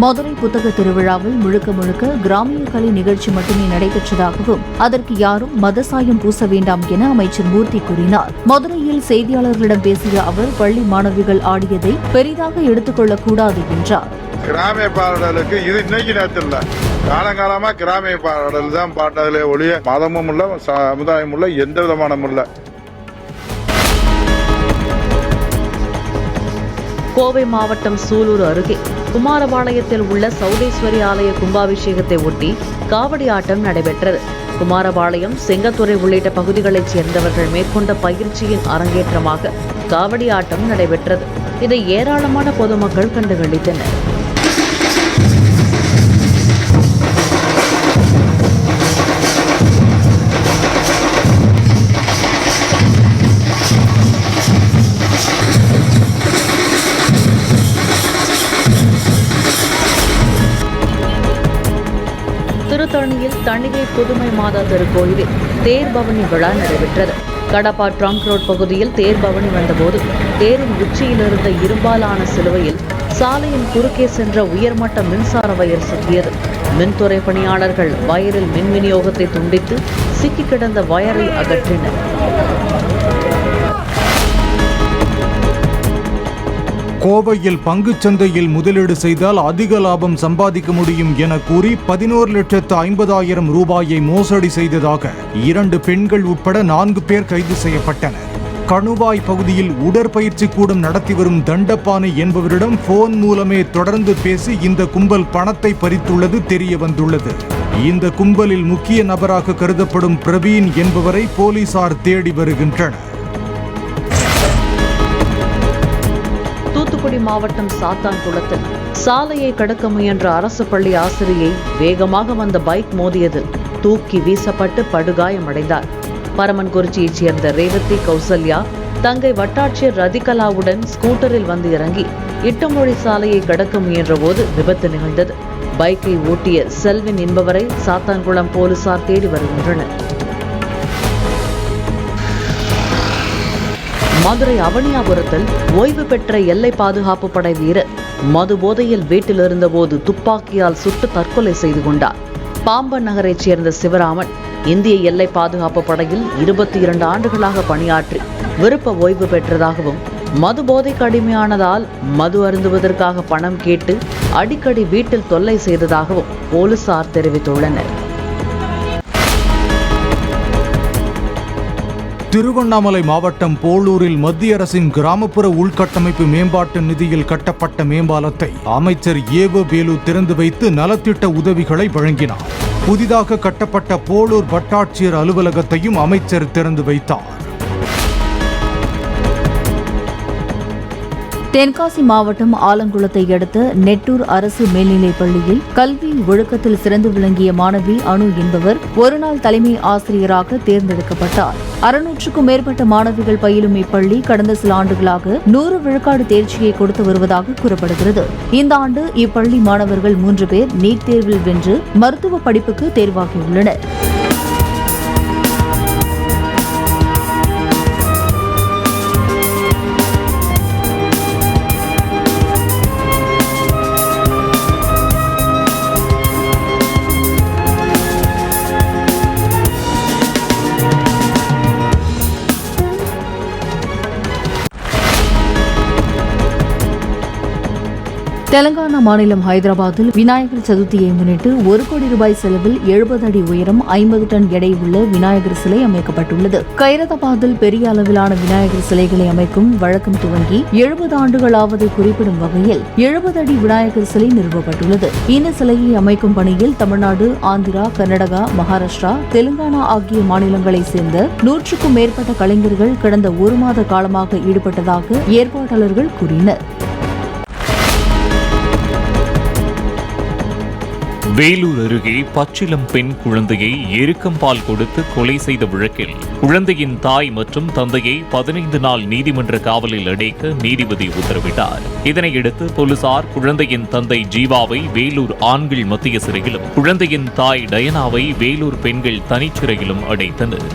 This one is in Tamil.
மதுரை புத்தக திருவிழாவில் முழுக்க கிராமிய கலை நிகழ்ச்சி மட்டுமே நடைபெற்றதாகவும் அதற்கு யாரும் மதசாயம் பூச வேண்டாம் என அமைச்சர் மூர்த்தி கூறினார். மதுரையில் செய்தியாளர்களிடம் பேசிய அவர் பள்ளி மாணவிகள் ஆடியதை பெரிதாக எடுத்துக் கொள்ளக்கூடாது என்றார். கிராமிய பாடலுக்கு இது இன்னைக்கு நேரத்தில் இல்ல, காலங்காலமா கிராமிய பாடல் தான் பாட்டதிலே ஒழிய மதமும் இல்ல, சமுதாயமும் இல்ல, எந்த விதமானமும் இல்ல. கோவை மாவட்டம் சூலூர் அருகே குமாரபாளையத்தில் உள்ள சௌடேஸ்வரி ஆலய கும்பாபிஷேகத்தை ஒட்டி காவடி ஆட்டம் நடைபெற்றது. குமாரபாளையம், செங்கத்துறை உள்ளிட்ட பகுதிகளைச் சேர்ந்தவர்கள் மேற்கொண்ட பயிற்சியின் அரங்கேற்றமாக காவடி ஆட்டம் நடைபெற்றது. இதை ஏராளமான பொதுமக்கள் கண்டுகளித்தனர். திருத்தணியில் தணிகை புதுமை மாதா திருக்கோயிலில் தேர்பவனி விழா நடைபெற்றது. கடப்பா ட்ரங்க் ரோட் பகுதியில் தேர்பவனி வந்தபோது தேரின் உச்சியிலிருந்த இரும்பாலான சிலுவையில் சாலையின் குறுக்கே சென்ற உயர்மட்ட மின்சார வயர் சிக்கியது. மின்துறை பணியாளர்கள் வயரில் மின் விநியோகத்தை துண்டித்து சிக்கி கிடந்த வயரை அகற்றினர். கோவையில் பங்குச்சந்தையில் முதலீடு செய்தால் அதிக லாபம் சம்பாதிக்க முடியும் என கூறி 11,50,000 ரூபாயை மோசடி செய்ததாக 2 பெண்கள் உட்பட 4 பேர் கைது செய்யப்பட்டனர். கணுவாய் பகுதியில் உடற்பயிற்சி கூடம் நடத்தி வரும் தண்டபாணி என்பவரிடம் போன் மூலமே தொடர்ந்து பேசி இந்த கும்பல் பணத்தை பறித்துள்ளது தெரிய வந்துள்ளது. இந்த கும்பலில் முக்கிய நபராக கருதப்படும் பிரவீன் என்பவரை போலீசார் தேடி வருகின்றனர். தூத்துக்குடி மாவட்டம் சாத்தான்குளத்தில் சாலையை கடக்க முயன்ற அரசு பள்ளி ஆசிரியை வேகமாக வந்த பைக் மோதியதில் தூக்கி வீசப்பட்டு படுகாயமடைந்தார். பரமன்குறிச்சியைச் சேர்ந்த ரேவதி கௌசல்யா தங்கை வட்டாட்சியர் ரதிகலாவுடன் ஸ்கூட்டரில் வந்து இறங்கி இட்டமொழி சாலையை கடக்க முயன்ற போது விபத்து நிகழ்ந்தது. பைக்கை ஓட்டிய செல்வின் என்பவரை சாத்தான்குளம் போலீசார் தேடி வருகின்றனர். மதுரை அவனியாபுரத்தில் ஓய்வு பெற்ற எல்லை பாதுகாப்பு படை வீரர் மது போதையில் வீட்டில் இருந்தபோது துப்பாக்கியால் சுட்டு தற்கொலை செய்து கொண்டார். பாம்பன் நகரைச் சேர்ந்த சிவராமன் இந்திய எல்லை பாதுகாப்பு படையில் 22 ஆண்டுகளாக பணியாற்றி விருப்ப ஓய்வு பெற்றதாகவும் மது போதைக்கு அடிமையானதால் மது அருந்துவதற்காக பணம் கேட்டு அடிக்கடி வீட்டில் தொல்லை செய்ததாகவும் போலீசார் தெரிவித்துள்ளனர். திருவண்ணாமலை மாவட்டம் போளூரில் மத்திய அரசின் கிராமப்புற உள்கட்டமைப்பு மேம்பாட்டு நிதியில் கட்டப்பட்ட மேம்பாலத்தை அமைச்சர் ஏவ வேலு திறந்து வைத்து நலத்திட்ட உதவிகளை வழங்கினார். புதிதாக கட்டப்பட்ட போளூர் வட்டாட்சியர் அலுவலகத்தையும் அமைச்சர் திறந்து வைத்தார். தென்காசி மாவட்டம் ஆலங்குளத்தை அடுத்த நெட்டூர் அரசு மேல்நிலைப் பள்ளியில் கல்வி ஒழுக்கத்தில் சிறந்து விளங்கிய மாணவி அனு என்பவர் ஒருநாள் தலைமை ஆசிரியராக தேர்ந்தெடுக்கப்பட்டார். 600க்கும் மேற்பட்ட மாணவிகள் பயிலும் இப்பள்ளி கடந்த சில ஆண்டுகளாக 100 விழுக்காடு தேர்ச்சியை கொடுத்து வருவதாக கூறப்படுகிறது. இந்த ஆண்டு இப்பள்ளி மாணவர்கள் 3 பேர் நீட் தேர்வில் வென்று மருத்துவ படிப்புக்கு தேர்வாகியுள்ளனர். தெலங்கானா மாநிலம் ஹைதராபாத்தில் விநாயகர் சதுர்த்தியை முன்னிட்டு 1 கோடி ரூபாய் செலவில் 70 அடி உயரம் 50 டன் எடை உள்ள விநாயகர் சிலை அமைக்கப்பட்டுள்ளது. கைரதாபாத்தில் பெரிய அளவிலான விநாயகர் சிலைகளை அமைக்கும் வழக்கம் துவங்கி 70 ஆண்டுகள் ஆவதை குறிப்பிடும் வகையில் 70 அடி விநாயகர் சிலை நிறுவப்பட்டுள்ளது. இந்த சிலையை அமைக்கும் பணியில் தமிழ்நாடு, ஆந்திரா, கர்நாடகா, மகாராஷ்டிரா, தெலுங்கானா ஆகிய மாநிலங்களைச் சேர்ந்த 100க்கும் மேற்பட்ட கலைஞர்கள் கடந்த 1 மாத காலமாக ஈடுபட்டதாக ஏற்பாட்டாளர்கள் கூறினர். வேலூர் அருகே பச்சிளம் பெண் குழந்தையை எருக்கம்பால் கொடுத்து கொலை செய்த வழக்கில் குழந்தையின் தாய் மற்றும் தந்தையை 15 நாள் நீதிமன்ற காவலில் அடைக்க நீதிபதி உத்தரவிட்டார். இதனையடுத்து போலீசார் குழந்தையின் தந்தை ஜீவாவை வேலூர் ஆண்கள் மத்திய சிறையிலும் குழந்தையின் தாய் டயனாவை வேலூர் பெண்கள் தனிச்சிறையிலும் அடைத்தனர்.